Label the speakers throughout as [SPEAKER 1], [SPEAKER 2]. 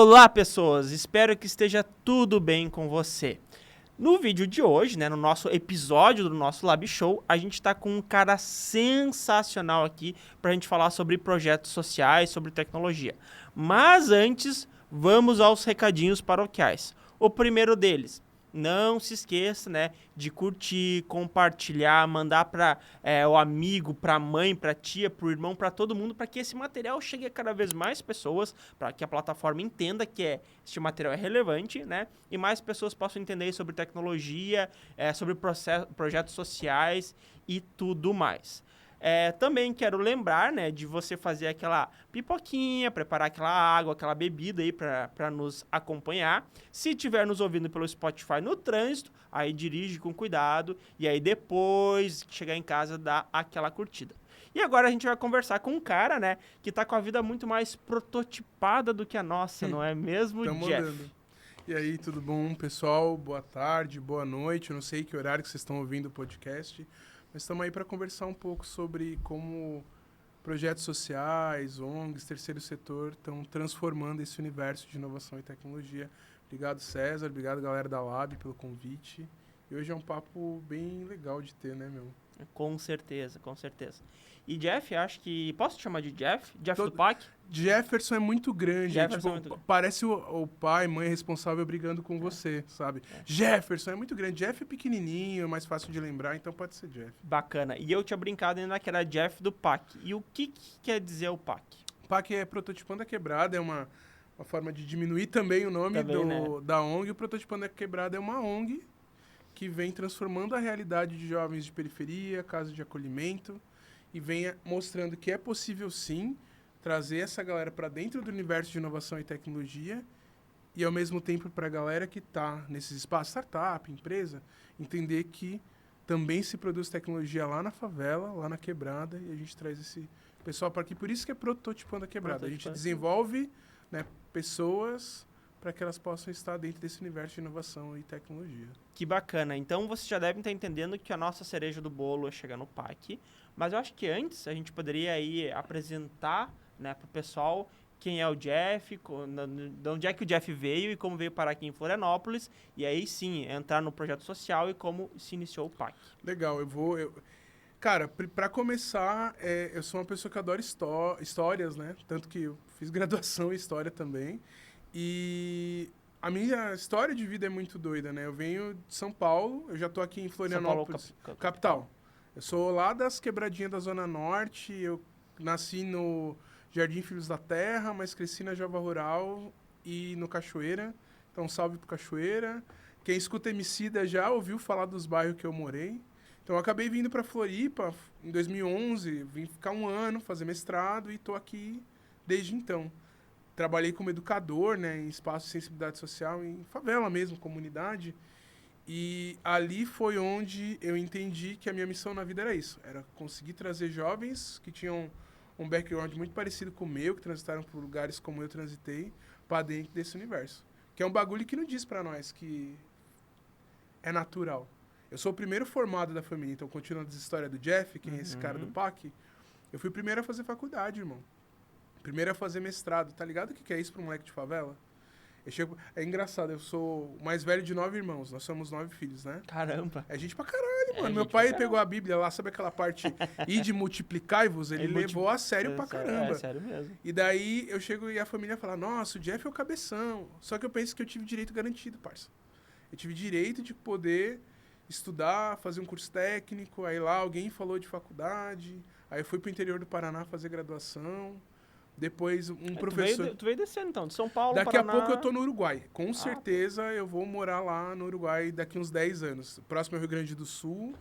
[SPEAKER 1] Olá, pessoas! Espero que esteja tudo bem com você. No vídeo de hoje, no nosso episódio do nosso Lab Show, a gente está com um cara sensacional aqui para a gente falar sobre projetos sociais, sobre tecnologia. Mas antes, vamos aos recadinhos paroquiais. O primeiro deles, não se esqueça, de curtir, compartilhar, mandar para o amigo, para a mãe, para a tia, para o irmão, para todo mundo, para que esse material chegue a cada vez mais pessoas, para que a plataforma entenda que este material é relevante, e mais pessoas possam entender sobre tecnologia, sobre projetos sociais e tudo mais. Também quero lembrar, de você fazer aquela pipoquinha, preparar aquela água, aquela bebida aí para nos acompanhar. Se estiver nos ouvindo pelo Spotify no trânsito, aí dirige com cuidado e aí depois que chegar em casa dá aquela curtida. E agora a gente vai conversar com um cara, que tá com a vida muito mais prototipada do que a nossa, não é mesmo,
[SPEAKER 2] Tamo
[SPEAKER 1] Jeff?
[SPEAKER 2] andando. E aí, tudo bom, pessoal? Boa tarde, boa noite. Eu não sei que horário que vocês estão ouvindo o podcast. Mas estamos aí para conversar um pouco sobre como projetos sociais, ONGs, terceiro setor estão transformando esse universo de inovação e tecnologia. Obrigado, César. Obrigado, galera da Lab, pelo convite. E hoje é um papo bem legal de ter, né, meu?
[SPEAKER 1] Com certeza, com certeza. E Jeff, acho que... Posso te chamar de Jeff? Jeff do PAC?
[SPEAKER 2] Jefferson é muito grande.
[SPEAKER 1] Jefferson
[SPEAKER 2] tipo,
[SPEAKER 1] é muito grande.
[SPEAKER 2] Parece o pai, mãe responsável brigando com você, sabe? Jefferson é muito grande. Jeff é pequenininho, é mais fácil de lembrar, então pode ser Jeff.
[SPEAKER 1] Bacana. E eu tinha brincado ainda que era Jeff do PAC. E o que quer dizer o PAC?
[SPEAKER 2] PAC é Prototipando a Quebrada, é uma forma de diminuir também o nome da ONG. O Prototipando a Quebrada é uma ONG que vem transformando a realidade de jovens de periferia, casa de acolhimento, e vem mostrando que é possível, sim, trazer essa galera para dentro do universo de inovação e tecnologia e, ao mesmo tempo, para a galera que está nesses espaços, startup, empresa, entender que também se produz tecnologia lá na favela, lá na quebrada, e a gente traz esse pessoal para aqui. Por isso que é Prototipando a Quebrada. A gente desenvolve pessoas para que elas possam estar dentro desse universo de inovação e tecnologia.
[SPEAKER 1] Que bacana. Então, vocês já devem estar entendendo que a nossa cereja do bolo é chegar no PAC. Mas eu acho que antes a gente poderia aí apresentar para o pessoal quem é o Jeff, de onde é que o Jeff veio e como veio parar aqui em Florianópolis. E aí sim, entrar no projeto social e como se iniciou o PAC.
[SPEAKER 2] Legal, Cara, para começar, eu sou uma pessoa que adora histórias, né? Tanto que eu fiz graduação em História também. E a minha história de vida é muito doida, né? Eu venho de São Paulo, eu já tô aqui em Florianópolis,
[SPEAKER 1] São Paulo,
[SPEAKER 2] capital. Eu sou lá das quebradinhas da Zona Norte, eu nasci no Jardim Filhos da Terra, mas cresci na Jova Rural e no Cachoeira. Então, salve pro Cachoeira. Quem escuta Emicida já ouviu falar dos bairros que eu morei. Então, eu acabei vindo para Floripa em 2011, vim ficar um ano, fazer mestrado e tô aqui desde então. Trabalhei como educador, em espaço de sensibilidade social, em favela mesmo, comunidade. E ali foi onde eu entendi que a minha missão na vida era isso. Era conseguir trazer jovens que tinham um background muito parecido com o meu, que transitaram por lugares como eu transitei, para dentro desse universo. Que é um bagulho que não diz para nós que é natural. Eu sou o primeiro formado da família, então continuando a história do Jeff, quem é esse cara do PAC, eu fui o primeiro a fazer faculdade, irmão. Primeiro a fazer mestrado. Tá ligado o que é isso para um moleque de favela? É engraçado, eu sou o mais velho de 9 irmãos. Nós somos 9 filhos, né?
[SPEAKER 1] Caramba!
[SPEAKER 2] É gente pra caralho, mano. Meu pai pegou a Bíblia lá, sabe aquela parte de multiplicai-vos? Ele levou a sério pra caramba.
[SPEAKER 1] É sério mesmo.
[SPEAKER 2] E daí eu chego e a família fala, nossa, o Jeff é o cabeção. Só que eu penso que eu tive direito garantido, parça. Eu tive direito de poder estudar, fazer um curso técnico. Aí lá alguém falou de faculdade. Aí eu fui pro interior do Paraná fazer graduação. Depois professor...
[SPEAKER 1] Tu veio descendo, então, de São Paulo,
[SPEAKER 2] Daqui
[SPEAKER 1] Paraná...
[SPEAKER 2] a pouco eu tô no Uruguai. Com certeza eu vou morar lá no Uruguai daqui uns 10 anos. Próximo ao Rio Grande do Sul.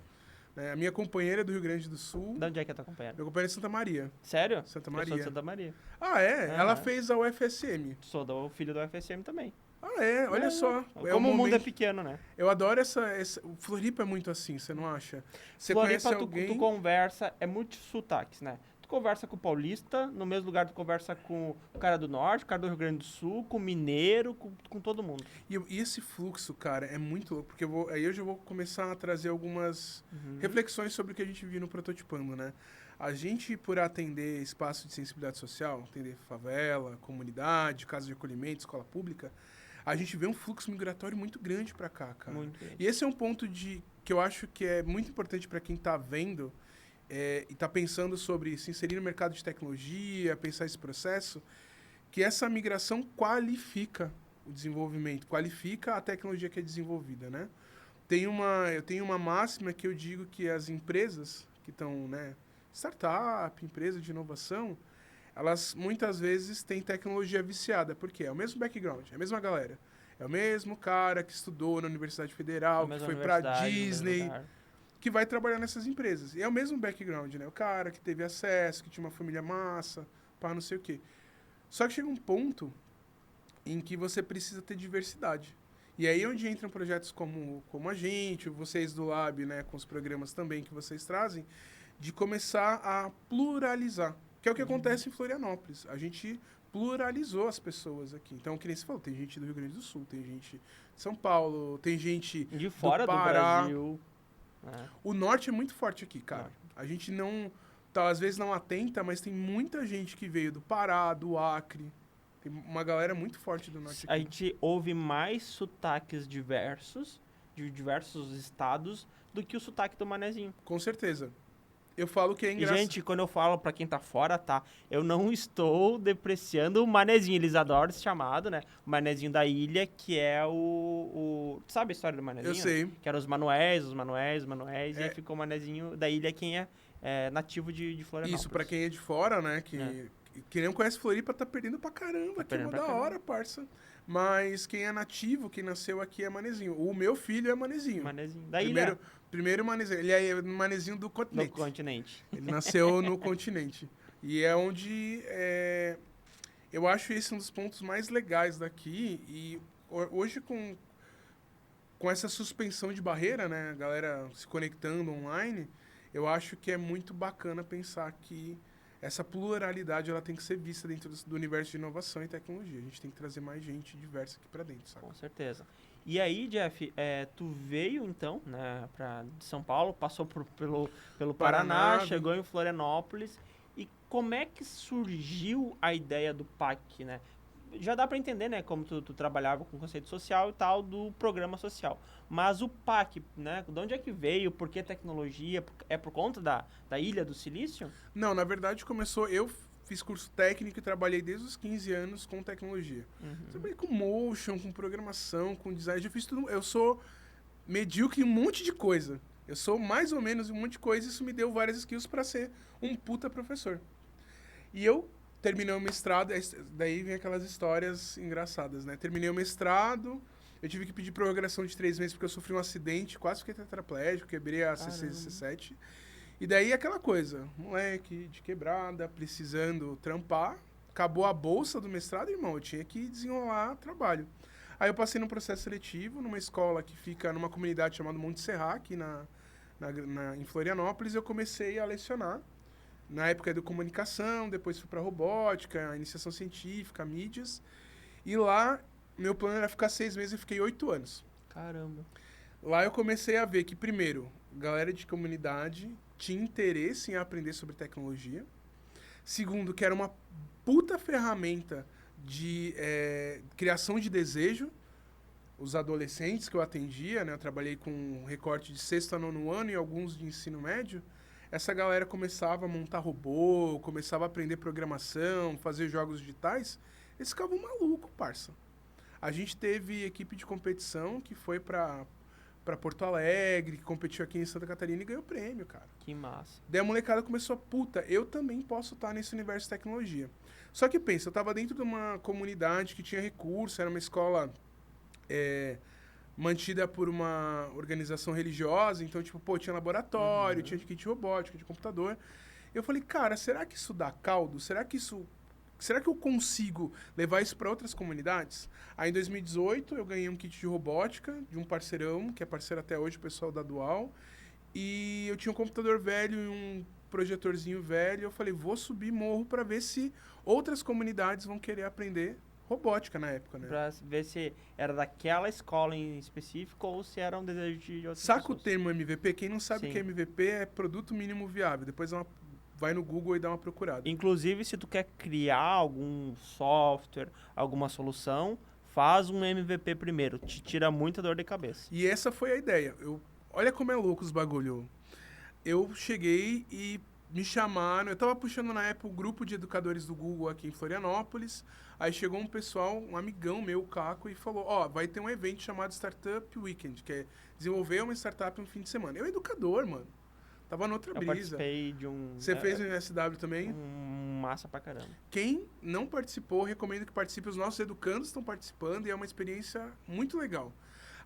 [SPEAKER 2] A minha companheira é do Rio Grande do Sul.
[SPEAKER 1] De onde é que é a tua companheira?
[SPEAKER 2] Minha companheira é de Santa Maria.
[SPEAKER 1] Sério?
[SPEAKER 2] Santa
[SPEAKER 1] Eu
[SPEAKER 2] Maria.
[SPEAKER 1] sou de Santa Maria.
[SPEAKER 2] Ah, é? Ela fez a UFSM.
[SPEAKER 1] Sou do filho do UFSM também.
[SPEAKER 2] Ah, é? Olha só.
[SPEAKER 1] Como o mundo é pequeno, né?
[SPEAKER 2] Eu adoro o Floripa é muito assim, você não acha? Você
[SPEAKER 1] Floripa,
[SPEAKER 2] conhece alguém...
[SPEAKER 1] tu conversa, é muitos sotaques, né? Tu conversa com o paulista, no mesmo lugar tu conversa com o cara do norte, o cara do Rio Grande do Sul, com o mineiro, com todo mundo.
[SPEAKER 2] E esse fluxo, cara, é muito louco, porque aí eu já vou começar a trazer algumas reflexões sobre o que a gente viu no Prototipando, né? A gente, por atender espaço de sensibilidade social, atender favela, comunidade, casa de acolhimento, escola pública, a gente vê um fluxo migratório muito grande para cá, cara.
[SPEAKER 1] Muito grande.
[SPEAKER 2] E esse é um ponto que eu acho que é muito importante para quem tá vendo e tá pensando sobre se inserir no mercado de tecnologia, pensar esse processo, que essa migração qualifica o desenvolvimento, qualifica a tecnologia que é desenvolvida, né? Eu tenho uma máxima que eu digo que as empresas que estão, né, startup, empresa de inovação, elas muitas vezes têm tecnologia viciada, porque é o mesmo background, é a mesma galera. É o mesmo cara que estudou na Universidade Federal, que foi pra Disney, que vai trabalhar nessas empresas. E é o mesmo background, né? O cara que teve acesso, que tinha uma família massa, pá, não sei o quê. Só que chega um ponto em que você precisa ter diversidade. E aí é onde entram projetos como a gente, vocês do Lab, né, com os programas também que vocês trazem, de começar a pluralizar. Que é o que acontece em Florianópolis. A gente pluralizou as pessoas aqui. Então, que nem você falou, tem gente do Rio Grande do Sul, tem gente de São Paulo, tem gente
[SPEAKER 1] de fora do Brasil.
[SPEAKER 2] O norte é muito forte aqui, cara. A gente não, às vezes não atenta, mas tem muita gente que veio do Pará, do Acre. Tem uma galera muito forte do norte aqui.
[SPEAKER 1] A gente ouve mais sotaques diversos, de diversos estados, do que o sotaque do manezinho.
[SPEAKER 2] Com certeza. Eu falo que é engraçado.
[SPEAKER 1] E, gente, quando eu falo pra quem tá fora, tá? Eu não estou depreciando o manezinho. Eles adoram esse chamado, né? O manezinho da ilha, que é sabe a história do manezinho?
[SPEAKER 2] Eu sei.
[SPEAKER 1] Que eram os Manuéis. E aí ficou o manezinho da ilha, quem é nativo de Florianópolis.
[SPEAKER 2] Isso, pra quem é de fora, né? Que não conhece Floripa, tá perdendo pra caramba. Que é uma da hora, parça. Mas quem é nativo, quem nasceu aqui é manezinho. O meu filho é manezinho.
[SPEAKER 1] Manezinho. Da ilha.
[SPEAKER 2] Primeiro manezinho. Ele é manezinho do continente.
[SPEAKER 1] Do continente.
[SPEAKER 2] Ele nasceu no continente. E é onde... eu acho esse um dos pontos mais legais daqui. E hoje, com essa suspensão de barreira, né? A galera se conectando online, eu acho que é muito bacana pensar que essa pluralidade ela tem que ser vista dentro do universo de inovação e tecnologia. A gente tem que trazer mais gente diversa aqui para dentro, sabe?
[SPEAKER 1] Com certeza. E aí, Jeff, tu veio então, né, de São Paulo, passou pelo Paraná, chegou em Florianópolis. E como é que surgiu a ideia do PAC, né? Já dá para entender, né, como tu trabalhava com conceito social e tal, do programa social. Mas o PAC, né, de onde é que veio? Por que tecnologia? É por conta da Ilha do Silício?
[SPEAKER 2] Não, na verdade começou... Eu fiz curso técnico e trabalhei desde os 15 anos com tecnologia. Trabalhei com motion, com programação, com design. Eu fiz tudo... Eu sou medíocre em um monte de coisa. Eu sou mais ou menos um monte de coisa e isso me deu várias skills para ser um puta professor. E eu terminei o mestrado, daí vem aquelas histórias engraçadas, né? Terminei o mestrado, eu tive que pedir prorrogação de 3 meses porque eu sofri um acidente, quase fiquei tetraplégico, quebrei a C6 e C7. E daí aquela coisa, moleque de quebrada, precisando trampar, acabou a bolsa do mestrado, irmão, eu tinha que desenrolar trabalho. Aí eu passei num processo seletivo, numa escola que fica numa comunidade chamada Monte Serra, aqui em Florianópolis, eu comecei a lecionar. Na época é de comunicação, depois fui para robótica, iniciação científica, mídias. E lá, meu plano era ficar 6 meses e fiquei 8 anos.
[SPEAKER 1] Caramba.
[SPEAKER 2] Lá eu comecei a ver que, primeiro, galera de comunidade tinha interesse em aprender sobre tecnologia. Segundo, que era uma puta ferramenta de criação de desejo. Os adolescentes que eu atendia, né? Eu trabalhei com um recorte de 6º a 9º ano e alguns de ensino médio. Essa galera começava a montar robô, começava a aprender programação, fazer jogos digitais. Eles ficavam malucos, parça. A gente teve equipe de competição que foi pra Porto Alegre, que competiu aqui em Santa Catarina e ganhou prêmio, cara.
[SPEAKER 1] Que massa.
[SPEAKER 2] Daí a molecada começou, puta, eu também posso estar nesse universo de tecnologia. Só que pensa, eu tava dentro de uma comunidade que tinha recurso, era uma escola mantida por uma organização religiosa, então, tipo, pô, tinha laboratório, tinha kit de robótica, de computador. Eu falei, cara, será que isso dá caldo? Será que eu consigo levar isso para outras comunidades? Aí, em 2018, eu ganhei um kit de robótica de um parceirão, que é parceiro até hoje, o pessoal da Dual. E eu tinha um computador velho e um projetorzinho velho, eu falei, vou subir morro pra ver se outras comunidades vão querer aprender robótica na época, né?
[SPEAKER 1] Pra ver se era daquela escola em específico ou se era um desejo de outras
[SPEAKER 2] Saca o
[SPEAKER 1] pessoas.
[SPEAKER 2] termo MVP? Quem não sabe o que é
[SPEAKER 1] Sim.
[SPEAKER 2] MVP é produto mínimo viável. Depois vai no Google e dá uma procurada.
[SPEAKER 1] Inclusive, se tu quer criar algum software, alguma solução, faz um MVP primeiro. Te tira muita dor de cabeça.
[SPEAKER 2] E essa foi a ideia. Olha como é louco os bagulho. Eu cheguei e me chamaram. Eu tava puxando na época o grupo de educadores do Google aqui em Florianópolis. Aí chegou um pessoal, um amigão meu, o Caco, e falou: Ó, vai ter um evento chamado Startup Weekend, que é desenvolver uma startup no fim de semana. Eu, educador, mano. Tava noutra
[SPEAKER 1] Eu
[SPEAKER 2] brisa.
[SPEAKER 1] participei de um...
[SPEAKER 2] Você fez no SW também?
[SPEAKER 1] Massa pra caramba.
[SPEAKER 2] Quem não participou, recomendo que participe. Os nossos educandos estão participando e é uma experiência muito legal.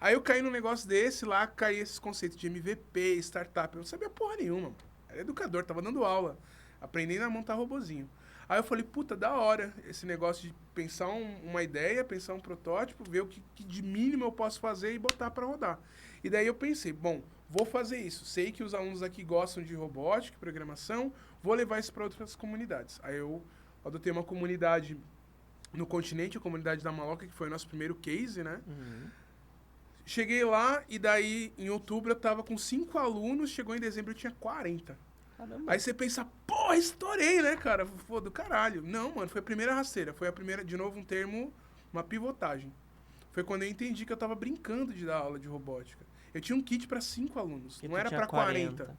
[SPEAKER 2] Aí eu caí num negócio desse lá, caí esses conceitos de MVP, startup. Eu não sabia porra nenhuma, mano. Era educador, tava dando aula, aprendendo a montar robozinho. Aí eu falei, puta, da hora esse negócio de pensar uma ideia, pensar um protótipo, ver o que de mínimo eu posso fazer e botar pra rodar. E daí eu pensei, bom, vou fazer isso. Sei que os alunos aqui gostam de robótica, programação, vou levar isso para outras comunidades. Aí eu adotei uma comunidade no continente, a comunidade da Maloca, que foi o nosso primeiro case, né?
[SPEAKER 1] Uhum.
[SPEAKER 2] Cheguei lá e daí, em outubro, eu tava com 5 alunos, chegou em dezembro eu tinha 40.
[SPEAKER 1] Caramba.
[SPEAKER 2] Aí você pensa, porra, estourei, né, cara? Pô, do caralho. Não, mano, foi a primeira rasteira. Foi a primeira, de novo, um termo, uma pivotagem. Foi quando eu entendi que eu tava brincando de dar aula de robótica. Eu tinha um kit para 5 alunos,
[SPEAKER 1] E
[SPEAKER 2] não
[SPEAKER 1] tu
[SPEAKER 2] era
[SPEAKER 1] tinha
[SPEAKER 2] para 40.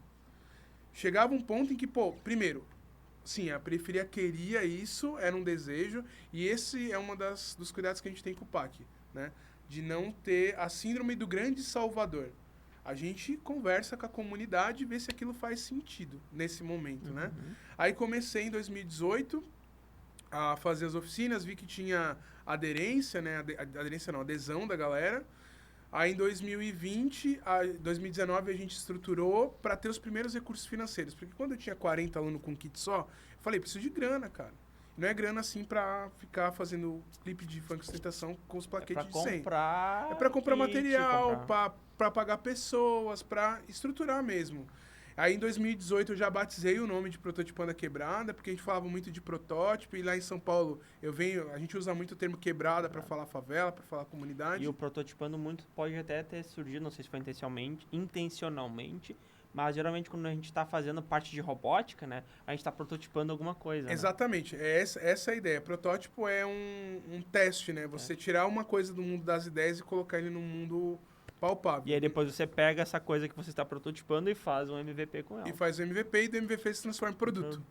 [SPEAKER 2] Chegava um ponto em que, pô, primeiro, sim, a periferia queria isso, era um desejo, e esse é dos cuidados que a gente tem com o PAC, né? De não ter a síndrome do grande salvador. A gente conversa com a comunidade e vê se aquilo faz sentido nesse momento, né? Aí comecei em 2018 a fazer as oficinas, vi que tinha aderência, né? Aderência não, adesão da galera. Aí em 2019 a gente estruturou para ter os primeiros recursos financeiros. Porque quando eu tinha 40 alunos com kit só, eu falei, preciso de grana, cara. Não é grana assim pra ficar fazendo clipe de funk ostentação com os plaquetes de 100.
[SPEAKER 1] Comprar
[SPEAKER 2] É pra comprar
[SPEAKER 1] kit,
[SPEAKER 2] material, pra pagar pessoas, pra estruturar mesmo. Aí em 2018 eu já batizei o nome de Prototipando a Quebrada, porque a gente falava muito de protótipo, e lá em São Paulo a gente usa muito o termo quebrada pra falar favela, pra falar comunidade.
[SPEAKER 1] E o prototipando muito pode até ter surgido, não sei se foi intencionalmente, mas geralmente quando a gente está fazendo parte de robótica, né, a gente está prototipando alguma coisa.
[SPEAKER 2] Exatamente, essa é a ideia. Protótipo é um teste, né? Você tirar uma coisa do mundo das ideias e colocar ele no mundo palpável.
[SPEAKER 1] E aí depois você pega essa coisa que você está prototipando e faz um MVP com ela.
[SPEAKER 2] E faz o MVP e do MVP se transforma em produto.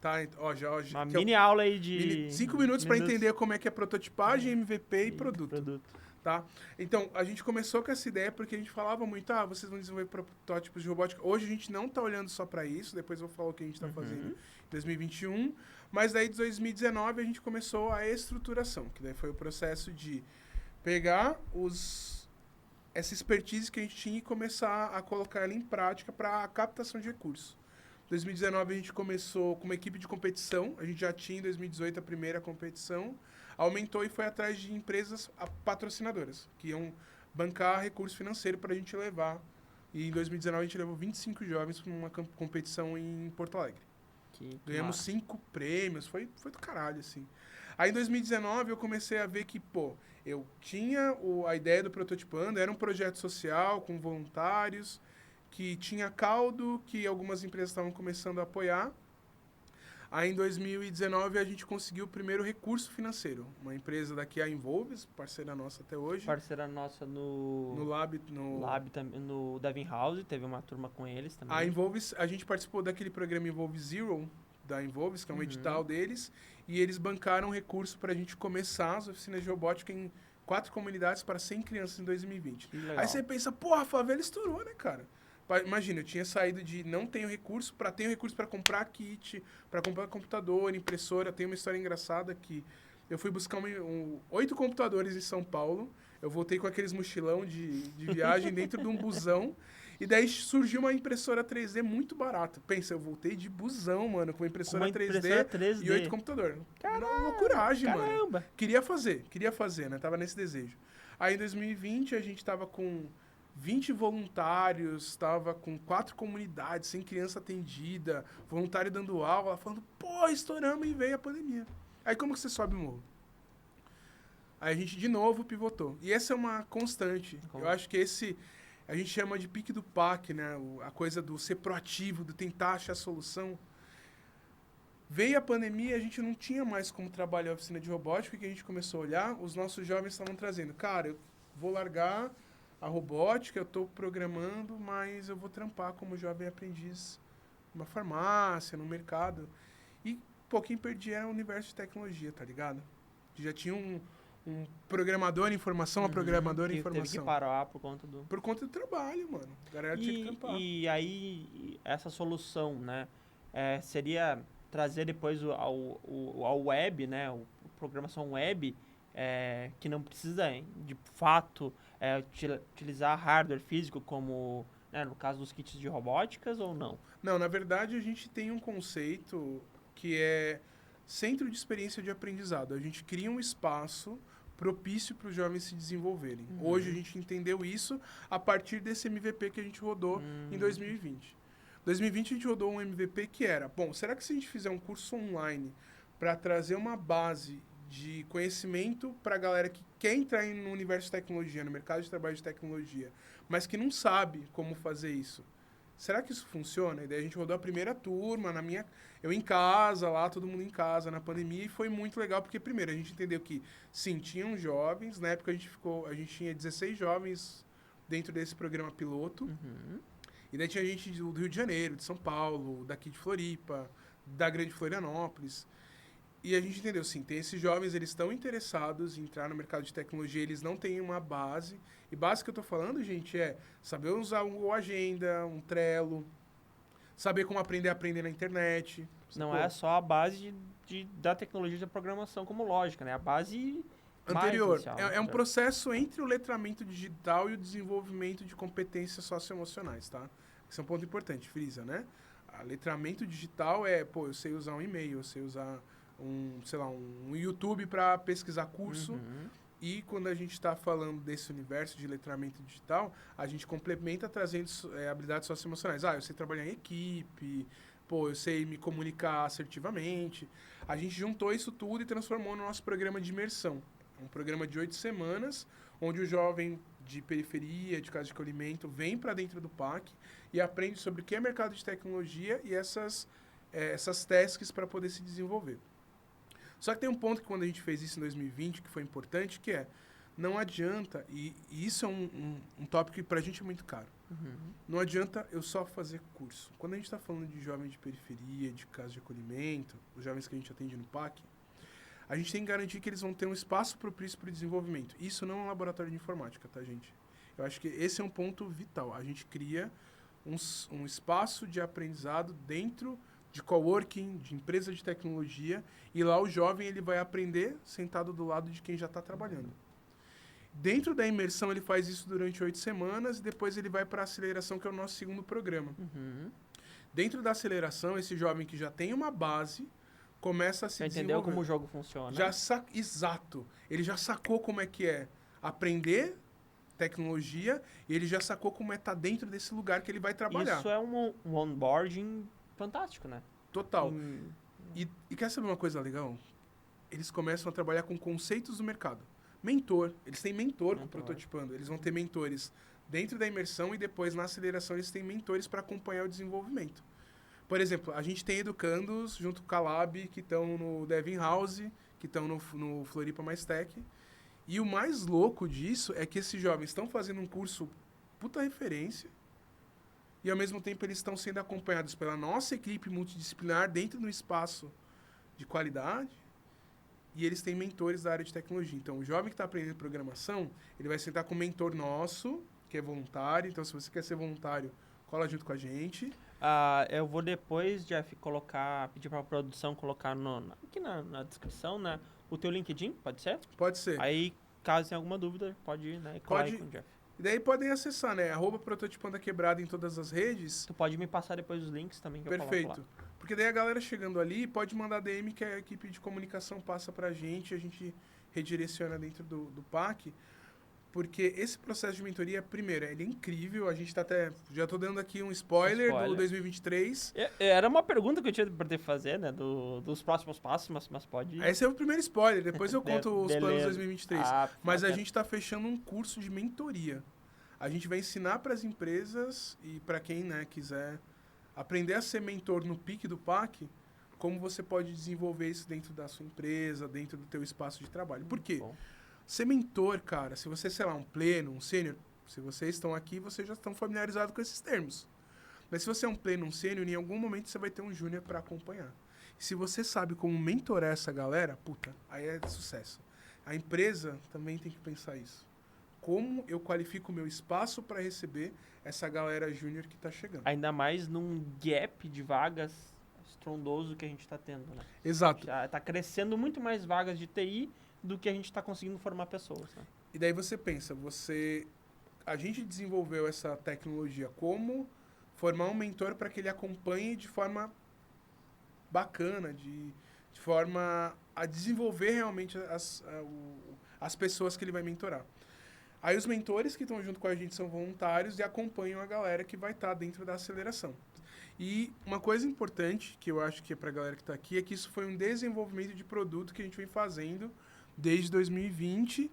[SPEAKER 2] Tá, então, ó,
[SPEAKER 1] Uma mini aula aí de...
[SPEAKER 2] 5 minutos para entender como é que é prototipagem, MVP e produto. Tá? Então, a gente começou com essa ideia porque a gente falava muito, vocês vão desenvolver protótipos de robótica. Hoje a gente não tá olhando só para isso, depois eu vou falar o que a gente tá fazendo em 2021. Mas daí, de 2019, a gente começou a estruturação, que daí foi o processo de pegar essa expertise que a gente tinha e começar a colocar ela em prática para a captação de recursos. Em 2019, a gente começou com uma equipe de competição. A gente já tinha, em 2018, a primeira competição. Aumentou e foi atrás de empresas patrocinadoras, que iam bancar recurso financeiro para a gente levar. E em 2019, a gente levou 25 jovens para uma competição em Porto Alegre. Ganhamos 5 prêmios, foi do caralho, assim. Aí, em 2019, eu comecei a ver que, eu tinha a ideia do Prototipando, era um projeto social com voluntários, que tinha caldo, que algumas empresas estavam começando a apoiar. Aí, em 2019, a gente conseguiu o primeiro recurso financeiro. Uma empresa daqui, a Involves, parceira nossa até hoje.
[SPEAKER 1] Parceira nossa no
[SPEAKER 2] Lab,
[SPEAKER 1] no Devin House, teve uma turma com eles também.
[SPEAKER 2] A Involves, a gente participou daquele programa Involve Zero, da Involves, que é um edital deles, e eles bancaram recurso para a gente começar as oficinas de robótica em 4 comunidades para 100 crianças em 2020. Aí você pensa, a favela estourou, né, cara? Imagina, eu tinha saído de não tenho recurso para tenho recurso para comprar kit, para comprar computador, impressora. Tem uma história engraçada que eu fui buscar 8 computadores em São Paulo. Eu voltei com aqueles mochilão de viagem dentro de um busão. E daí surgiu uma impressora 3D muito barata. Pensa, eu voltei de busão, mano, com uma impressora 3D e 8 computadores. Uma coragem, mano. Queria fazer, né? Tava nesse desejo. Aí em 2020 a gente tava com 20 voluntários, estava com 4 comunidades, sem criança atendida, voluntário dando aula, falando, pô, estouramos e veio a pandemia. Aí como que você sobe o morro? Aí a gente de novo pivotou. E essa é uma constante.
[SPEAKER 1] Como?
[SPEAKER 2] Eu acho que a gente chama de pique do PAC, né? A coisa do ser proativo, do tentar achar solução. Veio a pandemia, a gente não tinha mais como trabalhar a oficina de robótica, que a gente começou a olhar, os nossos jovens estavam trazendo, cara, eu vou largar a robótica, eu estou programando, mas eu vou trampar como jovem aprendiz numa farmácia, no mercado. E quem perdia era o universo de tecnologia, tá ligado? Já tinha um programador em informação, uma programadora em
[SPEAKER 1] que
[SPEAKER 2] informação.
[SPEAKER 1] teve que parar por conta do...
[SPEAKER 2] Por conta do trabalho, mano. A galera tinha que trampar.
[SPEAKER 1] E aí, essa solução, né, seria trazer depois ao web, né, o programação web, que não precisa, de fato, utilizar hardware físico como, né, no caso dos kits de robóticas, ou não?
[SPEAKER 2] Não, na verdade a gente tem um conceito que é centro de experiência de aprendizado. A gente cria um espaço propício para os jovens se desenvolverem. Hoje a gente entendeu isso a partir desse MVP que a gente rodou em 2020. 2020 a gente rodou um MVP que era, bom, será que se a gente fizer um curso online para trazer uma base de conhecimento para a galera que quer entrar no universo de tecnologia, no mercado de trabalho de tecnologia, mas que não sabe como fazer isso, será que isso funciona? E daí a gente rodou a primeira turma, eu em casa, lá, todo mundo em casa, na pandemia, e foi muito legal, porque primeiro a gente entendeu que, sim, tinham jovens, na época a gente tinha 16 jovens dentro desse programa piloto, e daí tinha gente do Rio de Janeiro, de São Paulo, daqui de Floripa, da Grande Florianópolis, e a gente entendeu, sim, tem esses jovens, eles estão interessados em entrar no mercado de tecnologia, eles não têm uma base. E base que eu estou falando, gente, é saber usar o Agenda, um Trello, saber como aprender a aprender na internet.
[SPEAKER 1] Não é só a base da tecnologia de programação como lógica, né? A base
[SPEAKER 2] anterior.
[SPEAKER 1] inicial,
[SPEAKER 2] É um processo entre o letramento digital e o desenvolvimento de competências socioemocionais, tá? Esse é um ponto importante, frisa, né? Letramento digital eu sei usar um e-mail, eu sei usar um YouTube para pesquisar curso. E quando a gente está falando desse universo de letramento digital, a gente complementa trazendo habilidades socioemocionais. Eu sei trabalhar em equipe, eu sei me comunicar assertivamente. A gente juntou isso tudo e transformou no nosso programa de imersão. Um programa de 8 semanas, onde o jovem de periferia, de casa de acolhimento, vem para dentro do PAC e aprende sobre o que é mercado de tecnologia e essas tasks para poder se desenvolver. Só que tem um ponto que quando a gente fez isso em 2020, que foi importante, que não adianta, e isso é um tópico que pra gente é muito caro, não adianta eu só fazer curso. Quando a gente está falando de jovens de periferia, de casa de acolhimento, os jovens que a gente atende no PAC, a gente tem que garantir que eles vão ter um espaço propício para o desenvolvimento. Isso não é um laboratório de informática, tá, gente? Eu acho que esse é um ponto vital. A gente cria um espaço de aprendizado dentro de coworking, de empresa de tecnologia, e lá o jovem ele vai aprender sentado do lado de quem já está trabalhando. Dentro da imersão ele faz isso durante 8 semanas e depois ele vai para a aceleração, que é o nosso segundo programa. Dentro da aceleração, esse jovem que já tem uma base começa a se desenvolver.
[SPEAKER 1] Entendeu como o jogo funciona?
[SPEAKER 2] Exato. Ele já sacou como é que é aprender tecnologia e ele já sacou como é estar dentro desse lugar que ele vai trabalhar.
[SPEAKER 1] Isso é um onboarding fantástico, né?
[SPEAKER 2] Total. E quer saber uma coisa legal? Eles começam a trabalhar com conceitos do mercado. Mentor. Eles têm mentor com prototipando. Eles vão ter mentores dentro da imersão e depois na aceleração eles têm mentores para acompanhar o desenvolvimento. Por exemplo, a gente tem educandos junto com a Lab que estão no Devin House, que estão no Floripa Mais Tech. E o mais louco disso é que esses jovens estão fazendo um curso puta referência e ao mesmo tempo eles estão sendo acompanhados pela nossa equipe multidisciplinar dentro do espaço de qualidade e eles têm mentores da área de tecnologia. Então, o jovem que está aprendendo programação, ele vai sentar com um mentor nosso, que é voluntário. Então, se você quer ser voluntário, cola junto com a gente.
[SPEAKER 1] Eu vou depois, Jeff, pedir para a produção colocar aqui na descrição, né, o teu LinkedIn, pode ser?
[SPEAKER 2] Pode ser.
[SPEAKER 1] Aí, caso tenha alguma dúvida, pode ir, né, e colar aí com o Jeff.
[SPEAKER 2] E daí podem acessar, né? @prototipando quebrada em todas as redes.
[SPEAKER 1] Tu pode me passar depois os links também que eu coloco lá.
[SPEAKER 2] Perfeito. Porque daí a galera chegando ali pode mandar DM que a equipe de comunicação passa pra gente, a gente redireciona dentro do PAC. Porque esse processo de mentoria, primeiro, ele é incrível. A gente tá até... Já tô dando aqui um spoiler do 2023.
[SPEAKER 1] Era uma pergunta que eu tinha pra fazer, né? Dos próximos passos, mas pode...
[SPEAKER 2] Esse é o primeiro spoiler. Depois eu conto os planos de 2023. Mas a
[SPEAKER 1] quero...
[SPEAKER 2] gente tá fechando um curso de mentoria. A gente vai ensinar para as empresas e para quem, né, quiser aprender a ser mentor no pique do PAC, como você pode desenvolver isso dentro da sua empresa, dentro do teu espaço de trabalho. Por quê?
[SPEAKER 1] Bom.
[SPEAKER 2] Ser mentor, cara, se você, sei lá, um pleno, um sênior, se vocês estão aqui, vocês já estão familiarizados com esses termos. Mas se você é um pleno, um sênior, em algum momento você vai ter um júnior para acompanhar. E se você sabe como mentorar essa galera, puta, aí é sucesso. A empresa também tem que pensar isso. Como eu qualifico o meu espaço para receber essa galera júnior que está chegando.
[SPEAKER 1] Ainda mais num gap de vagas estrondoso que a gente está tendo, né?
[SPEAKER 2] Exato.
[SPEAKER 1] Já está crescendo muito mais vagas de TI do que a gente está conseguindo formar pessoas, né?
[SPEAKER 2] E daí você pensa, a gente desenvolveu essa tecnologia, como formar um mentor para que ele acompanhe de forma bacana, de forma a desenvolver realmente as pessoas que ele vai mentorar. Aí os mentores que estão junto com a gente são voluntários e acompanham a galera que vai estar dentro da aceleração. E uma coisa importante, que eu acho que é para a galera que está aqui, é que isso foi um desenvolvimento de produto que a gente vem fazendo desde 2020.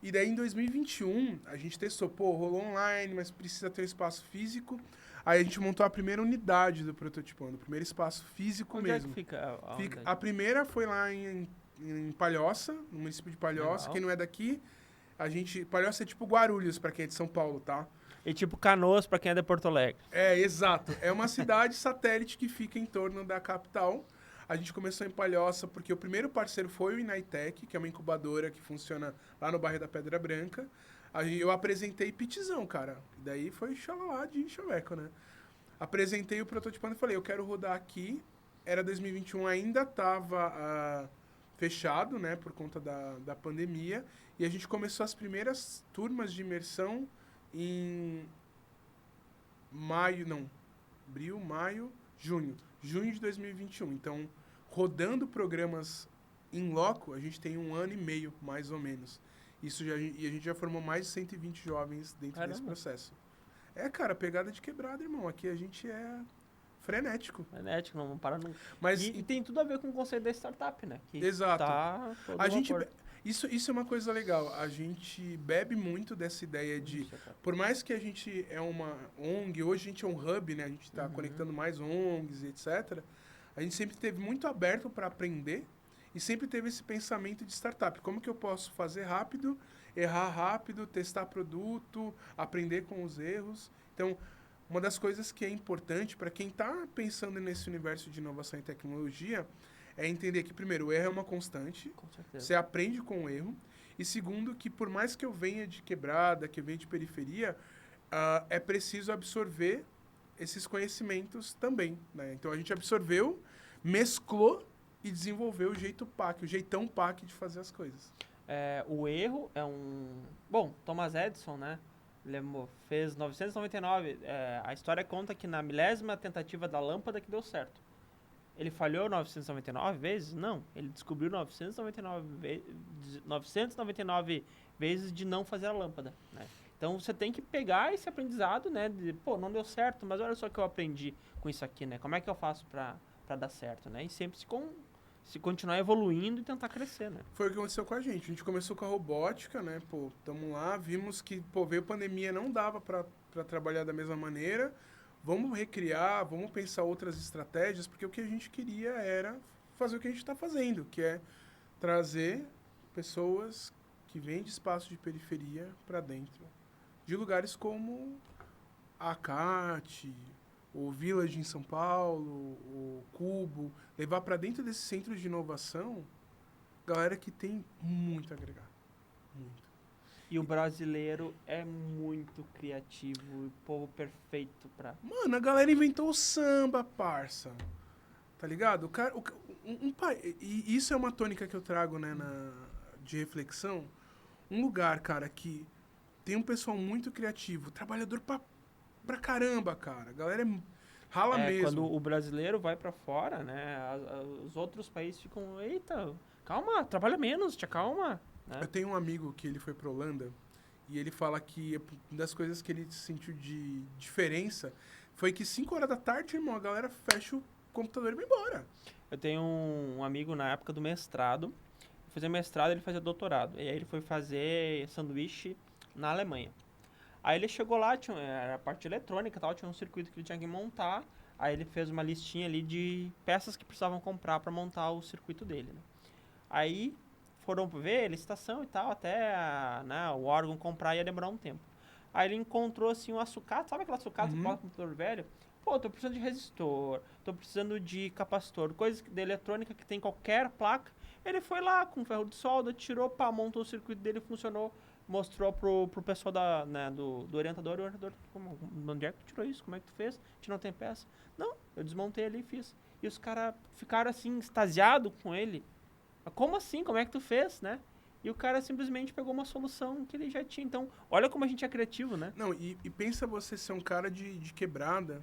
[SPEAKER 2] E daí em 2021, a gente testou, rolou online, mas precisa ter um espaço físico. Aí a gente montou a primeira unidade do Prototipando, o primeiro espaço físico
[SPEAKER 1] Onde
[SPEAKER 2] mesmo.
[SPEAKER 1] É que fica
[SPEAKER 2] A primeira foi lá em Palhoça, no município de Palhoça. Legal. Quem não é daqui... Palhoça é tipo Guarulhos, pra quem é de São Paulo, tá?
[SPEAKER 1] E tipo Canoas, pra quem é de Porto Alegre.
[SPEAKER 2] É, exato. É uma cidade satélite que fica em torno da capital. A gente começou em Palhoça porque o primeiro parceiro foi o Inaitec, que é uma incubadora que funciona lá no bairro da Pedra Branca. Aí eu apresentei pitzão, cara. E daí foi xalá de chaveco, né? Apresentei o Prototipando e falei, eu quero rodar aqui. Era 2021, ainda tava... fechado, né, por conta da pandemia, e a gente começou as primeiras turmas de imersão em junho de 2021. Então, rodando programas em loco, a gente tem 1 ano e meio, mais ou menos. E a gente já formou mais de 120 jovens dentro desse processo. Cara, pegada de quebrada, irmão. Aqui a gente é... frenético.
[SPEAKER 1] Frenético, não para nunca.
[SPEAKER 2] Mas
[SPEAKER 1] e tem tudo a ver com o conceito da startup, né? Que
[SPEAKER 2] exato.
[SPEAKER 1] Tá todo
[SPEAKER 2] a gente isso é uma coisa legal. A gente bebe muito dessa ideia de... Por mais que a gente é uma ONG, hoje a gente é um hub, né? A gente está conectando mais ONGs e etc. A gente sempre esteve muito aberto para aprender e sempre teve esse pensamento de startup. Como que eu posso fazer rápido, errar rápido, testar produto, aprender com os erros. Então... Uma das coisas que é importante para quem está pensando nesse universo de inovação e tecnologia é entender que, primeiro, o erro é uma constante.
[SPEAKER 1] Com certeza.
[SPEAKER 2] Você aprende com o erro. E, segundo, que por mais que eu venha de quebrada, que eu venha de periferia, é preciso absorver esses conhecimentos também, né? Então, a gente absorveu, mesclou e desenvolveu o jeito PAC, o jeitão PAC de fazer as coisas.
[SPEAKER 1] O erro é um... Bom, Thomas Edison, né? Ele fez 999. A história conta que na milésima tentativa da lâmpada que deu certo. Ele falhou 999 vezes? Não. Ele descobriu 999 vezes de não fazer a lâmpada, né? Então você tem que pegar esse aprendizado, né? Não deu certo, mas olha só o que eu aprendi com isso aqui, né? Como é que eu faço pra dar certo, né? E sempre se continuar evoluindo e tentar crescer, né?
[SPEAKER 2] Foi o que aconteceu com a gente. A gente começou com a robótica, né? Tamo lá, vimos que, veio pandemia, não dava para trabalhar da mesma maneira. Vamos recriar, vamos pensar outras estratégias, porque o que a gente queria era fazer o que a gente está fazendo, que é trazer pessoas que vêm de espaços de periferia para dentro. De lugares como a CAT, o Village em São Paulo, o Cubo, levar para dentro desses centros de inovação galera que tem muito a agregar. Muito.
[SPEAKER 1] E o brasileiro é muito criativo, o povo perfeito pra...
[SPEAKER 2] Mano, a galera inventou o samba, parça. Tá ligado? E isso é uma tônica que eu trago, né, de reflexão. Um lugar, cara, que tem um pessoal muito criativo, trabalhador pra caramba, cara. A galera rala mesmo.
[SPEAKER 1] Quando o brasileiro vai pra fora, né, os outros países ficam, eita, calma, trabalha menos, te acalma. Né?
[SPEAKER 2] Eu tenho um amigo que ele foi pra Holanda E ele fala que uma das coisas que ele sentiu de diferença foi que 5 horas da tarde, irmão, a galera fecha o computador e vai embora.
[SPEAKER 1] Eu tenho um amigo na época do mestrado. Fazia mestrado, ele fazia doutorado. E aí ele foi fazer sanduíche na Alemanha. Aí ele chegou lá, era a parte de eletrônica e tal, tinha um circuito que ele tinha que montar. Aí ele fez uma listinha ali de peças que precisavam comprar para montar o circuito dele, né? Aí foram ver licitação e tal, até né, o órgão comprar ia demorar um tempo. Aí ele encontrou assim um sucata, sabe aquela sucata que bota no computador velho? Pô, tô precisando de resistor, tô precisando de capacitor, coisas de eletrônica que tem qualquer placa. Ele foi lá com ferro de solda, tirou, pá, montou o circuito dele, funcionou, mostrou pro pessoal do orientador, e o orientador, onde é que tu tirou isso? Como é que tu fez? A gente não tem peça. Não, eu desmontei ali e fiz. E os caras ficaram assim, extasiados com ele. Como assim? Como é que tu fez, né? E o cara simplesmente pegou uma solução que ele já tinha. Então, olha como a gente é criativo, né?
[SPEAKER 2] Não, e pensa você ser um cara de quebrada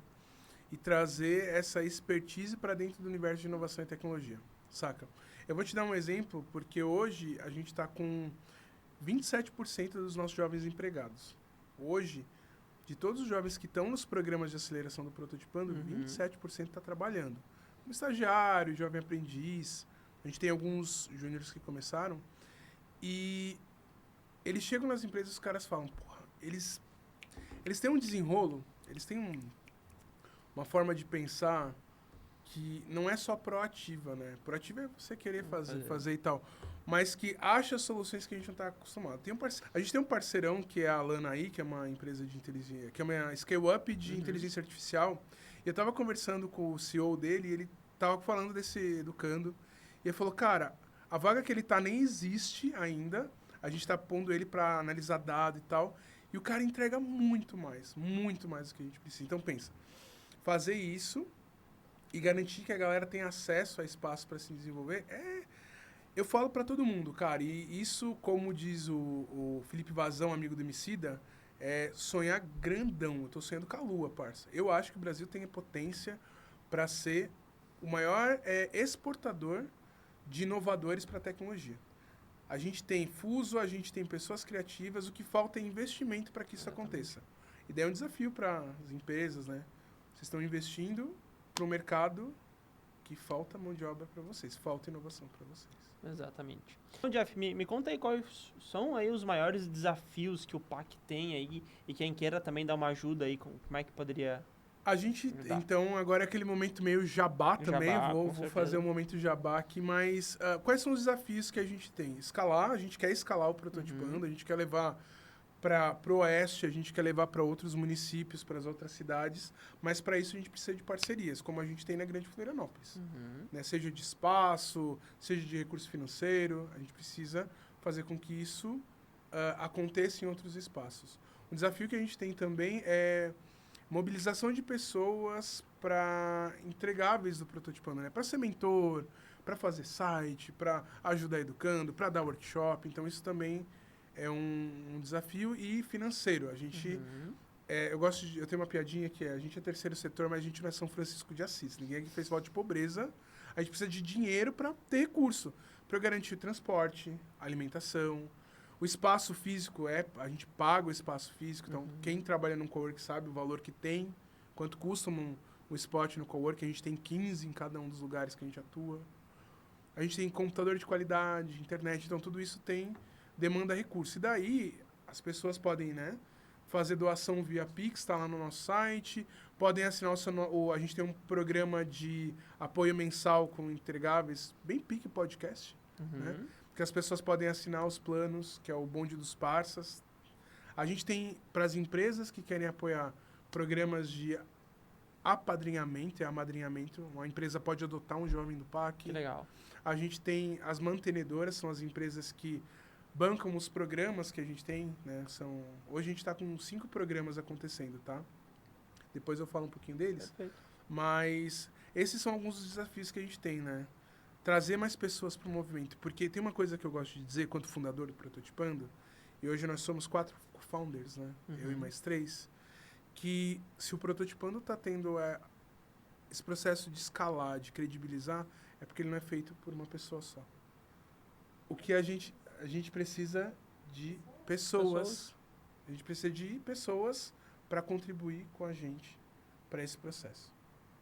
[SPEAKER 2] e trazer essa expertise para dentro do universo de inovação e tecnologia, saca? Eu vou te dar um exemplo, porque hoje a gente está com 27% dos nossos jovens empregados. Hoje, de todos os jovens que estão nos programas de aceleração do Prototipando, 27% está trabalhando. Como estagiário, jovem aprendiz, a gente tem alguns júniores que começaram, e eles chegam nas empresas e os caras falam, porra, eles têm um desenrolo, eles têm uma forma de pensar que não é só proativa, né? Proativa é você querer fazer e tal, mas que acha soluções que a gente não está acostumado. A gente tem um parceirão que é a Lanaí, que é uma empresa de inteligência, que é uma scale-up de inteligência artificial, e eu estava conversando com o CEO dele, e ele estava falando desse educando, e ele falou, cara, a vaga que ele tá nem existe ainda, a gente está pondo ele para analisar dado e tal, e o cara entrega muito mais do que a gente precisa. Então pensa, fazer isso e garantir que a galera tenha acesso a espaço para se desenvolver eu falo para todo mundo, cara, e isso, como diz o Felipe Vazão, amigo do Emicida, é sonhar grandão. Eu tô sonhando com a lua, parça. Eu acho que o Brasil tem a potência para ser o maior exportador de inovadores para a tecnologia. A gente tem fuso, a gente tem pessoas criativas, o que falta é investimento para que isso aconteça. E daí é um desafio para as empresas, né? Vocês estão investindo para um mercado que falta mão de obra para vocês, falta inovação para vocês.
[SPEAKER 1] Exatamente. Então, Jeff, me conta aí quais são aí os maiores desafios que o PAC tem aí e quem queira também dar uma ajuda aí, como é que poderia
[SPEAKER 2] A gente,
[SPEAKER 1] ajudar?
[SPEAKER 2] então, agora é aquele momento meio jabá também,
[SPEAKER 1] Jabá,
[SPEAKER 2] vou
[SPEAKER 1] com certeza.
[SPEAKER 2] fazer um momento jabá aqui, mas quais são os desafios que a gente tem? Escalar, a gente quer escalar o Prototipando, a gente quer levar para o Oeste, a gente quer levar para outros municípios, para as outras cidades, mas para isso a gente precisa de parcerias, como a gente tem na Grande Florianópolis. Né? Seja de espaço, seja de recurso financeiro, a gente precisa fazer com que isso aconteça em outros espaços. Um desafio que a gente tem também é mobilização de pessoas para entregáveis do Prototipando, né? Para ser mentor, para fazer site, para ajudar educando, para dar workshop. Então, isso também é um desafio e financeiro. A gente... eu tenho uma piadinha que a gente é terceiro setor, mas a gente não é São Francisco de Assis. Ninguém aqui fez voto de pobreza. A gente precisa de dinheiro para ter recurso, para garantir o transporte, alimentação. O espaço físico a gente paga o espaço físico. Então, quem trabalha num cowork sabe o valor que tem, quanto custa um spot no cowork. A gente tem 15 em cada um dos lugares que a gente atua. A gente tem computador de qualidade, internet. Então, tudo isso demanda recurso. E daí, as pessoas podem, né, fazer doação via Pix, está lá no nosso site. Podem assinar a gente tem um programa de apoio mensal com entregáveis, bem pique podcast, né? Que as pessoas podem assinar os planos, que é o bonde dos parças. A gente tem, para as empresas que querem apoiar, programas de apadrinhamento e amadrinhamento. Uma empresa pode adotar um jovem do PAC.
[SPEAKER 1] Que legal.
[SPEAKER 2] A gente tem as mantenedoras, são as empresas que bancam os programas que a gente tem, né? Hoje a gente está com 5 programas acontecendo, tá? Depois eu falo um pouquinho deles.
[SPEAKER 1] Perfeito.
[SPEAKER 2] Mas esses são alguns dos desafios que a gente tem, né? Trazer mais pessoas para o movimento. Porque tem uma coisa que eu gosto de dizer, quanto fundador do Prototipando, e hoje nós somos 4 founders, né? Eu e mais 3, que se o Prototipando está tendo esse processo de escalar, de credibilizar, é porque ele não é feito por uma pessoa só. O que a gente precisa de pessoas A gente precisa de pessoas para contribuir com a gente para esse processo.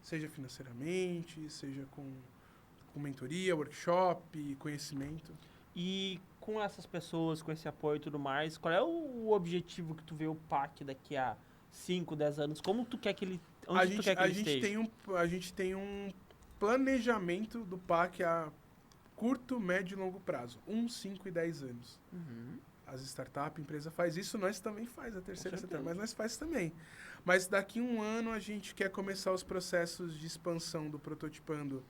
[SPEAKER 2] Seja financeiramente, seja com mentoria, workshop, conhecimento.
[SPEAKER 1] E com essas pessoas, com esse apoio e tudo mais, qual é o objetivo que tu vê o PAC daqui a 5, 10 anos? Como tu quer que ele... Onde tu quer que ele esteja?
[SPEAKER 2] A gente tem um planejamento do PAC a curto, médio e longo prazo. 1, 5 e 10 anos.
[SPEAKER 1] Uhum.
[SPEAKER 2] As startups, a empresa faz isso, nós também faz a terceira
[SPEAKER 1] Com
[SPEAKER 2] setor,
[SPEAKER 1] certeza.
[SPEAKER 2] mas nós faz também. Mas daqui a um ano a gente quer começar os processos de expansão do Prototipando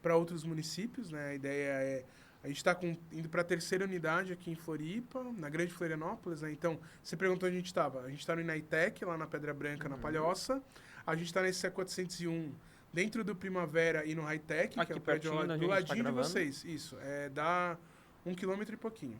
[SPEAKER 2] para outros municípios, né? A ideia é a gente está indo para a terceira unidade aqui em Floripa, na Grande Florianópolis, né? Então, você perguntou onde a gente estava. A gente está no Inaitec, lá na Pedra Branca, na Palhoça. A gente está nesse C401, dentro do Primavera e no Hightech, que é o prédio lá do ladinho de vocês. Isso, dá 1 quilômetro e pouquinho.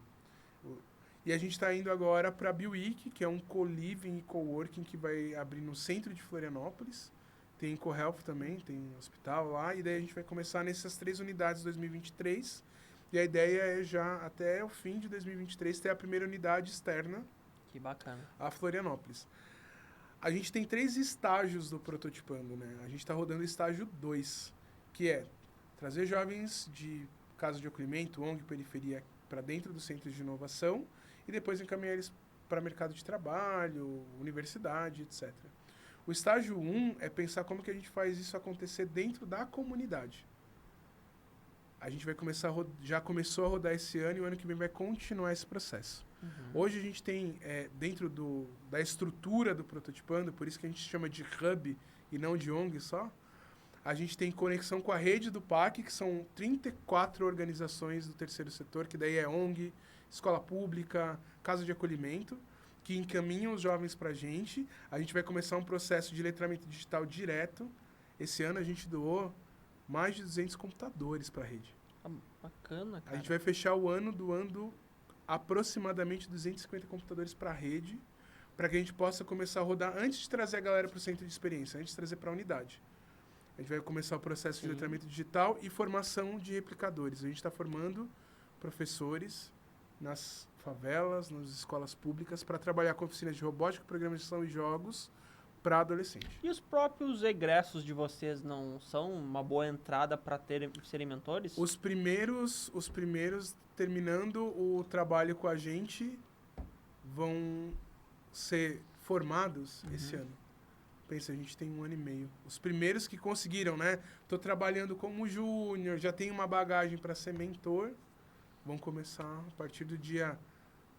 [SPEAKER 2] E a gente está indo agora para a Biweek, que é um co-living e co-working que vai abrir no centro de Florianópolis. Tem co-health também, tem um hospital lá. E daí a gente vai começar nessas 3 unidades em 2023. E a ideia é já, até o fim de 2023, ter a primeira unidade externa.
[SPEAKER 1] Que bacana.
[SPEAKER 2] A Florianópolis. A gente tem 3 estágios do Prototipando, né? A gente está rodando o estágio 2, que é trazer jovens de casa de acolhimento, ONG, periferia, para dentro do centro de inovação e depois encaminhar eles para mercado de trabalho, universidade, etc. O estágio 1 é pensar como que a gente faz isso acontecer dentro da comunidade. A gente vai começar já começou a rodar esse ano e o ano que vem vai continuar esse processo. Uhum. Hoje a gente tem, dentro da estrutura do Prototipando, por isso que a gente chama de hub e não de ONG só, a gente tem conexão com a rede do PAC, que são 34 organizações do terceiro setor, que daí é ONG, escola pública, casa de acolhimento, que encaminham os jovens para a gente. A gente vai começar um processo de letramento digital direto. Esse ano a gente doou mais de 200 computadores para a rede.
[SPEAKER 1] Bacana, cara.
[SPEAKER 2] A gente vai fechar o ano doando aproximadamente 250 computadores para a rede, para que a gente possa começar a rodar antes de trazer a galera para o centro de experiência, antes de trazer para a unidade. A gente vai começar o processo de letramento digital e formação de replicadores. A gente está formando professores nas favelas, nas escolas públicas, para trabalhar com oficinas de robótica, programação e jogos para adolescente.
[SPEAKER 1] E os próprios egressos de vocês não são uma boa entrada para serem mentores?
[SPEAKER 2] Os primeiros, terminando o trabalho com a gente, vão ser formados esse ano. Pensa, a gente tem 1 ano e meio. Os primeiros que conseguiram, né? Tô trabalhando como júnior, já tenho uma bagagem para ser mentor, vão começar a partir do dia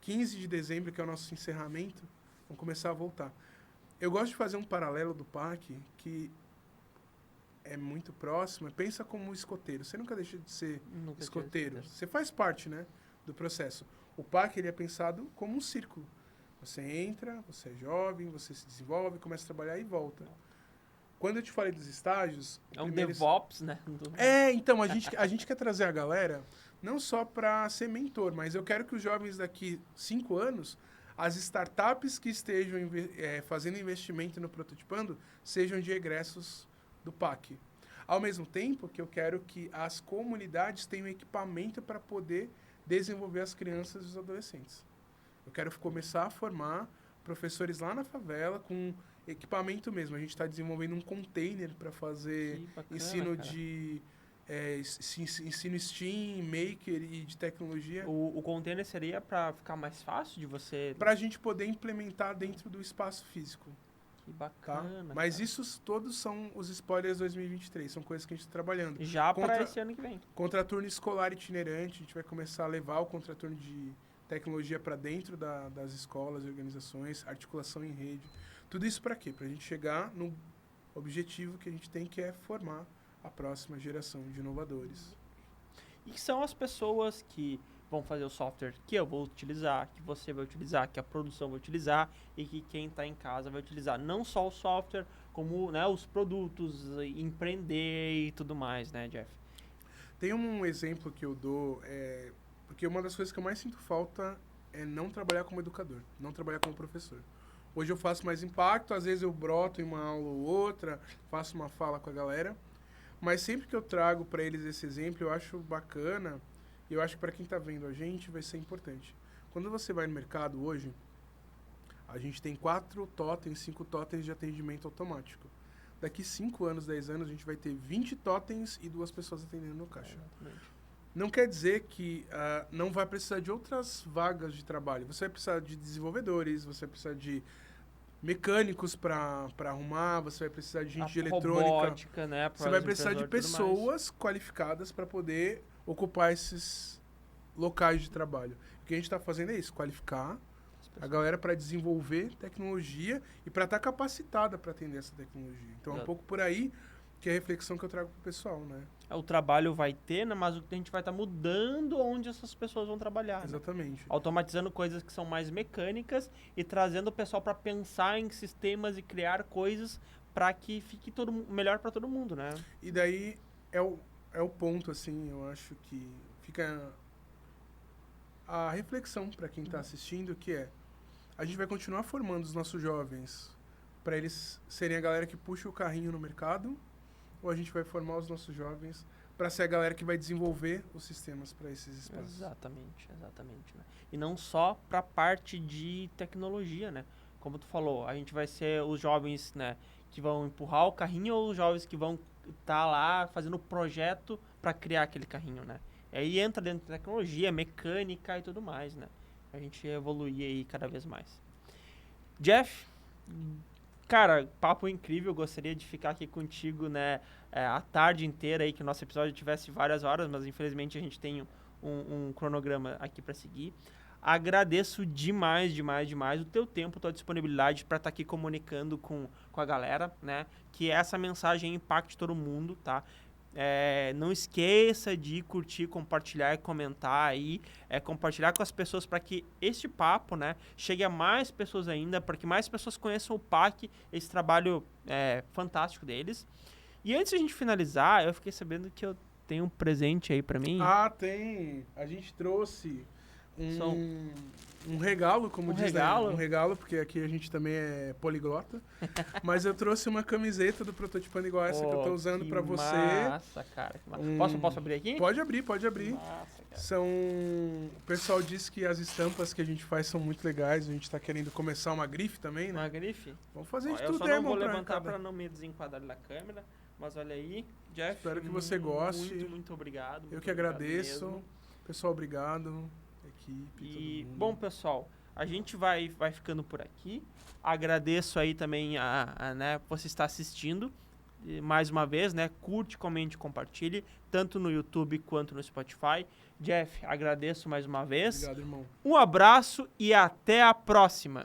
[SPEAKER 2] 15 de dezembro, que é o nosso encerramento, vão começar a voltar. Eu gosto de fazer um paralelo do PAC, que é muito próximo. Pensa como escoteiro. Você nunca deixa de ser escoteiro. Você faz parte, né, do processo. O PAC ele é pensado como um círculo. Você entra, você é jovem, você se desenvolve, começa a trabalhar e volta. Quando eu te falei dos estágios...
[SPEAKER 1] É um DevOps, né?
[SPEAKER 2] Então, a gente quer trazer a galera não só para ser mentor, mas eu quero que os jovens daqui 5 anos, as startups que estejam fazendo investimento no Prototipando, sejam de egressos do PAC. Ao mesmo tempo que eu quero que as comunidades tenham equipamento para poder desenvolver as crianças e os adolescentes. Eu quero começar a formar professores lá na favela com equipamento mesmo. A gente está desenvolvendo um container para fazer ensino de ensino STEAM, Maker e de tecnologia.
[SPEAKER 1] O container seria para ficar mais fácil de você...
[SPEAKER 2] Para a gente poder implementar dentro do espaço físico.
[SPEAKER 1] Que bacana.
[SPEAKER 2] Tá? Mas isso todos são os spoilers 2023, são coisas que a gente está trabalhando.
[SPEAKER 1] Já para esse ano que vem.
[SPEAKER 2] Contraturno escolar itinerante, a gente vai começar a levar o contraturno de tecnologia para dentro das escolas e organizações, articulação em rede. Tudo isso para quê? Para a gente chegar no objetivo que a gente tem, que é formar a próxima geração de inovadores.
[SPEAKER 1] E que são as pessoas que vão fazer o software que eu vou utilizar, que você vai utilizar, que a produção vai utilizar e que quem está em casa vai utilizar. Não só o software, como, né, os produtos, empreender e tudo mais, né, Jeff?
[SPEAKER 2] Tem um exemplo que eu dou, porque uma das coisas que eu mais sinto falta é não trabalhar como educador, não trabalhar como professor. Hoje eu faço mais impacto, às vezes eu broto em uma aula ou outra, faço uma fala com a galera, mas sempre que eu trago para eles esse exemplo, eu acho bacana, e eu acho que para quem está vendo a gente vai ser importante. Quando você vai no mercado hoje, A gente tem 4 totens, 5 totens de atendimento automático. Daqui 5 anos, 10 anos, a gente vai ter 20 totens e 2 pessoas atendendo no caixa. Não quer dizer que não vai precisar de outras vagas de trabalho. Você vai precisar de desenvolvedores, você vai precisar de mecânicos para arrumar, você vai precisar de gente de eletrônica.
[SPEAKER 1] Robótica, né?
[SPEAKER 2] Você vai precisar de pessoas qualificadas para poder ocupar esses locais de trabalho. O que a gente está fazendo é isso, qualificar a galera para desenvolver tecnologia e para estar capacitada para atender essa tecnologia. Então é um pouco por aí que é a reflexão que eu trago pro pessoal, né?
[SPEAKER 1] O trabalho vai ter, né? Mas a gente vai estar mudando onde essas pessoas vão trabalhar.
[SPEAKER 2] Exatamente.
[SPEAKER 1] Né? Automatizando coisas que são mais mecânicas e trazendo o pessoal para pensar em sistemas e criar coisas para que fique melhor para todo mundo, né?
[SPEAKER 2] E daí é o ponto, assim, eu acho que fica a reflexão para quem está assistindo, que é a gente vai continuar formando os nossos jovens para eles serem a galera que puxa o carrinho no mercado, ou a gente vai formar os nossos jovens para ser a galera que vai desenvolver os sistemas para esses espaços?
[SPEAKER 1] Exatamente. Né? E não só para a parte de tecnologia, né? Como tu falou, a gente vai ser os jovens, né, que vão empurrar o carrinho ou os jovens que vão estar lá fazendo o projeto para criar aquele carrinho, né? E aí entra dentro da tecnologia, mecânica e tudo mais, né? A gente evoluir aí cada vez mais. Jeff, cara, papo incrível, gostaria de ficar aqui contigo, né, a tarde inteira aí, que o nosso episódio tivesse várias horas, mas infelizmente a gente tem um cronograma aqui para seguir. Agradeço demais o teu tempo, tua disponibilidade para estar aqui comunicando com a galera, né, que essa mensagem impacte todo mundo, tá? Não esqueça de curtir, compartilhar e comentar aí, compartilhar com as pessoas para que este papo, né, chegue a mais pessoas ainda, para que mais pessoas conheçam o PAC, esse trabalho fantástico deles. E antes de a gente finalizar, eu fiquei sabendo que eu tenho um presente aí para mim.
[SPEAKER 2] Ah, tem! A gente trouxe um regalo, como diz,
[SPEAKER 1] regalo?
[SPEAKER 2] Né? Um regalo, porque aqui a gente também é poliglota. Mas eu trouxe uma camiseta do Prototipando igual essa que eu tô usando para você.
[SPEAKER 1] Massa, cara. Que massa. Posso abrir aqui?
[SPEAKER 2] Pode abrir.
[SPEAKER 1] Massa, cara.
[SPEAKER 2] O pessoal diz que as estampas que a gente faz são muito legais. A gente tá querendo começar uma grife também, né?
[SPEAKER 1] Uma grife?
[SPEAKER 2] Vamos fazer de
[SPEAKER 1] eu
[SPEAKER 2] tudo,
[SPEAKER 1] só não vou levantar para não me desenquadrar na câmera. Mas olha aí, Jeff.
[SPEAKER 2] Espero que você goste.
[SPEAKER 1] Muito obrigado.
[SPEAKER 2] Eu que agradeço. Pessoal, obrigado. Equipe,
[SPEAKER 1] e,
[SPEAKER 2] todo mundo.
[SPEAKER 1] Bom, pessoal, a gente vai ficando por aqui. Agradeço aí também né, você estar assistindo. E, mais uma vez, né, curte, comente, compartilhe, tanto no YouTube quanto no Spotify. Jeff, agradeço mais uma vez.
[SPEAKER 2] Obrigado, irmão.
[SPEAKER 1] Um abraço e até a próxima.